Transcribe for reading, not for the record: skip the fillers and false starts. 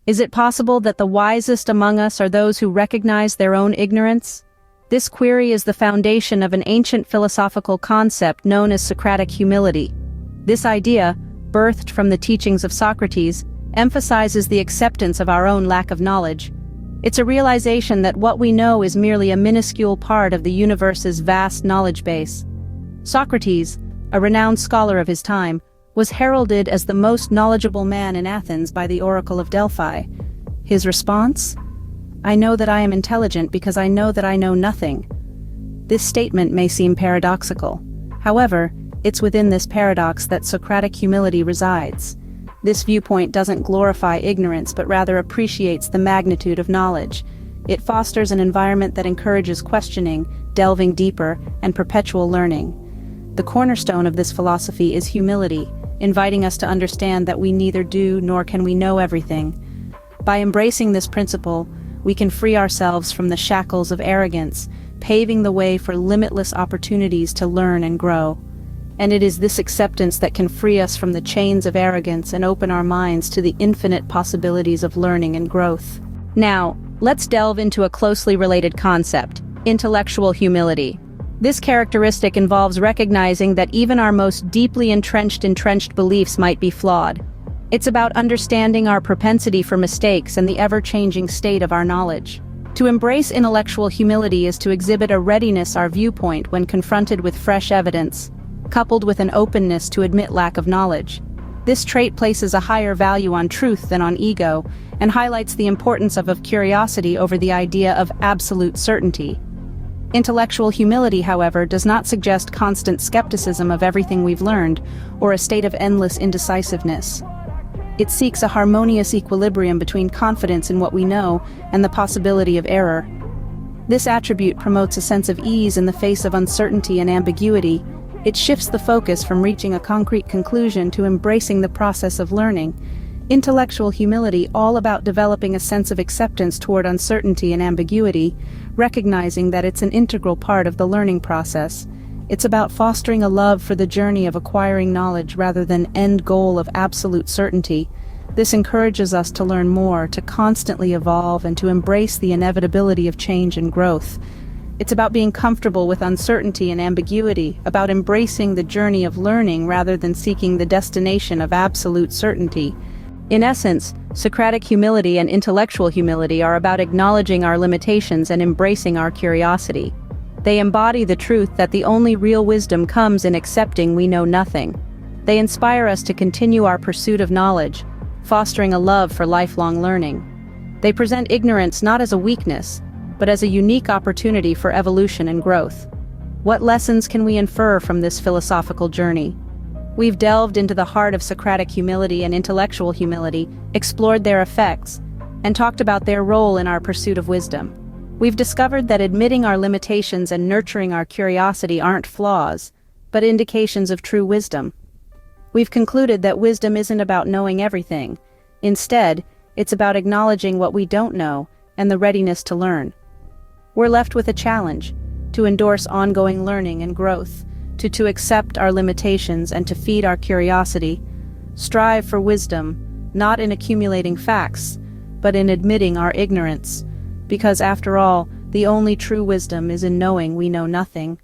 Is it possible that the wisest among us are those who recognize their own ignorance? This query is the foundation of an ancient philosophical concept known as Socratic humility. This idea, birthed from the teachings of Socrates, emphasizes the acceptance of our own lack of knowledge. It's a realization that what we know is merely a minuscule part of the universe's vast knowledge base. Socrates, a renowned scholar of his time, was heralded as the most knowledgeable man in Athens by the Oracle of Delphi. His response? "I know that I am intelligent because I know that I know nothing." This statement may seem paradoxical. However, it's within this paradox that Socratic humility resides. This viewpoint doesn't glorify ignorance but rather appreciates the magnitude of knowledge. It fosters an environment that encourages questioning, delving deeper, and perpetual learning. The cornerstone of this philosophy is humility, inviting us to understand that we neither do nor can we know everything. By embracing this principle, we can free ourselves from the shackles of arrogance, paving the way for limitless opportunities to learn and grow. And it is this acceptance that can free us from the chains of arrogance and open our minds to the infinite possibilities of learning and growth. Now, let's delve into a closely related concept: intellectual humility. This characteristic involves recognizing that even our most deeply entrenched beliefs might be flawed. It's about understanding our propensity for mistakes and the ever-changing state of our knowledge. To embrace intellectual humility is to exhibit a readiness our viewpoint when confronted with fresh evidence, coupled with an openness to admit lack of knowledge. This trait places a higher value on truth than on ego, and highlights the importance of curiosity over the idea of absolute certainty. Intellectual humility, however, does not suggest constant skepticism of everything we've learned, or a state of endless indecisiveness. It seeks a harmonious equilibrium between confidence in what we know and the possibility of error. This attribute promotes a sense of ease in the face of uncertainty and ambiguity. It shifts the focus from reaching a concrete conclusion to embracing the process of learning. Intellectual humility, all about developing a sense of acceptance toward uncertainty and ambiguity, recognizing that it's an integral part of the learning process. It's about fostering a love for the journey of acquiring knowledge rather than end goal of absolute certainty. This encourages us to learn more, to constantly evolve, and to embrace the inevitability of change and growth. It's about being comfortable with uncertainty and ambiguity, about embracing the journey of learning rather than seeking the destination of absolute certainty. In essence, Socratic humility and intellectual humility are about acknowledging our limitations and embracing our curiosity. They embody the truth that the only real wisdom comes in accepting we know nothing. They inspire us to continue our pursuit of knowledge, fostering a love for lifelong learning. They present ignorance not as a weakness, but as a unique opportunity for evolution and growth. What lessons can we infer from this philosophical journey? We've delved into the heart of Socratic humility and intellectual humility, explored their effects, and talked about their role in our pursuit of wisdom. We've discovered that admitting our limitations and nurturing our curiosity aren't flaws, but indications of true wisdom. We've concluded that wisdom isn't about knowing everything. Instead, it's about acknowledging what we don't know and the readiness to learn. We're left with a challenge: to endorse ongoing learning and growth, to accept our limitations and to feed our curiosity. Strive for wisdom, not in accumulating facts, but in admitting our ignorance. Because after all, the only true wisdom is in knowing we know nothing.